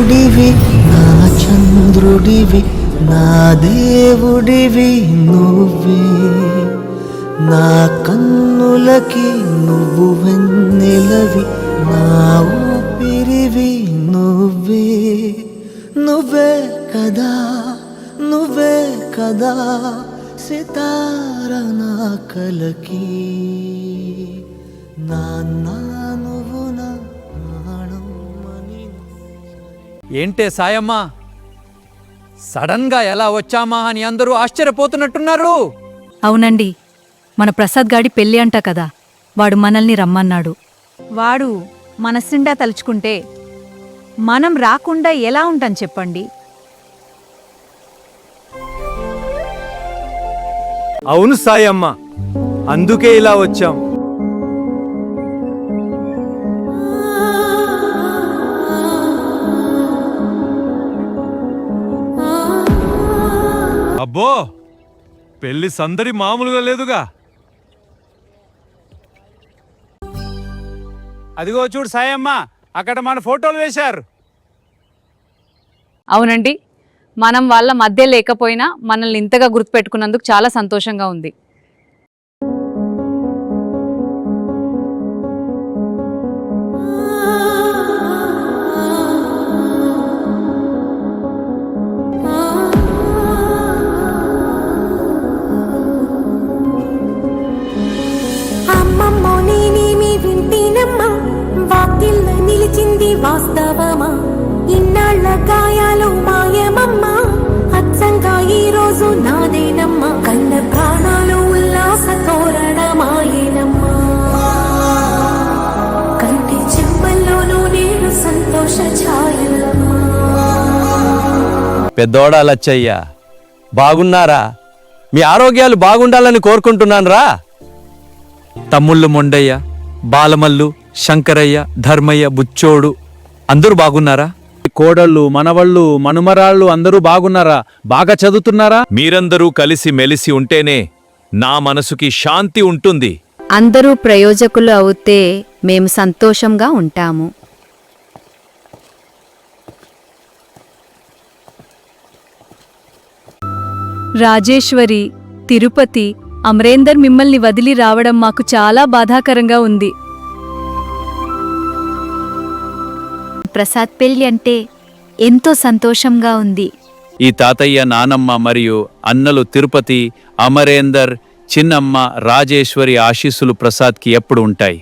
సూర్యుడివి నా చంద్రుడివి నా దేవుడివి నువ్వే నా కన్నులకి నువ్వు వెన్నెలవి నా ఊపిరివి నువ్వే నువ్వే కదా నువ్వే కదా సితార నా కలకి నాన్న నువ్వు నా ప్రాణం అని. ఏంటే సాయమ్మ, సడన్ గా ఎలా వచ్చామా అని అందరూ ఆశ్చర్యపోతున్నట్టున్నారు. అవునండి, మన ప్రసాద్ గాడి పెళ్ళి అంట కదా, వాడు మనల్ని రమ్మన్నాడు. వాడు మనస్నిండా తలుచుకుంటే మనం రాకుండా ఎలా ఉంటాం చెప్పండి. అవును సాయమ్మ, అందుకే ఇలా వచ్చాం. అబ్బో, పెళ్లి సందడి మామూలుగా లేదుగా. అదిగో చూడు సాయమ్మ, అక్కడ మన ఫోటోలు వేశారు. అవునండి, మనం వాళ్ళ మధ్య లేకపోయినా మనల్ని ఇంతగా గుర్తుపెట్టుకున్నందుకు చాలా సంతోషంగా ఉంది. అమ్మమ్మో నేనేమి వింటేనమ్మా, వాకిల్లో నిలిచింది వాస్తవమా, ఇన్నాళ్ళ గాయాలు మాయమమ్మా, అచ్చంగా ఈ రోజు నాదేనమ్మా, కన్న ప్రాణాలు ఉల్లాస తోరణమాయేనమ్మా, కంటి చెమ్మల్లోనూ నేను సంతోష ఛాయలమ్మా. పెద్దోడా లచ్చయ్య, బాగున్నారా? మీ ఆరోగ్యాలు బాగుండాలని కోరుకుంటున్నాను రా. తమ్ముళ్ళు మొండయ్య, బాలమల్లు, శంకరయ్య, ధర్మయ్య, బుచ్చోడు అందరూ బాగున్నారా? కోడళ్ళు, మనవళ్ళు, మనుమరాళ్ళు అందరూ బాగున్నారా? బాగా చదువుతున్నారా? మీరందరూ కలిసి మెలిసి ఉంటేనే నా మనసుకి శాంతి ఉంటుంది. అందరూ ప్రయోజకులు అవుతే మేము సంతోషంగా ఉంటాము. రాజేశ్వరి, తిరుపతి, అమరేందర్ మిమ్మల్ని వదిలి రావడం మాకు చాలా బాధాకరంగా ఉంది. ప్రసాద్ పెళ్లి అంటే ఎంతో సంతోషంగా ఉంది. ఈ తాతయ్య, నానమ్మ మరియు అన్నలు తిరుపతి, అమరేందర్, చిన్నమ్మ, రాజేశ్వరి ఆశీస్సులు ప్రసాద్కి ఎప్పుడు ఉంటాయి.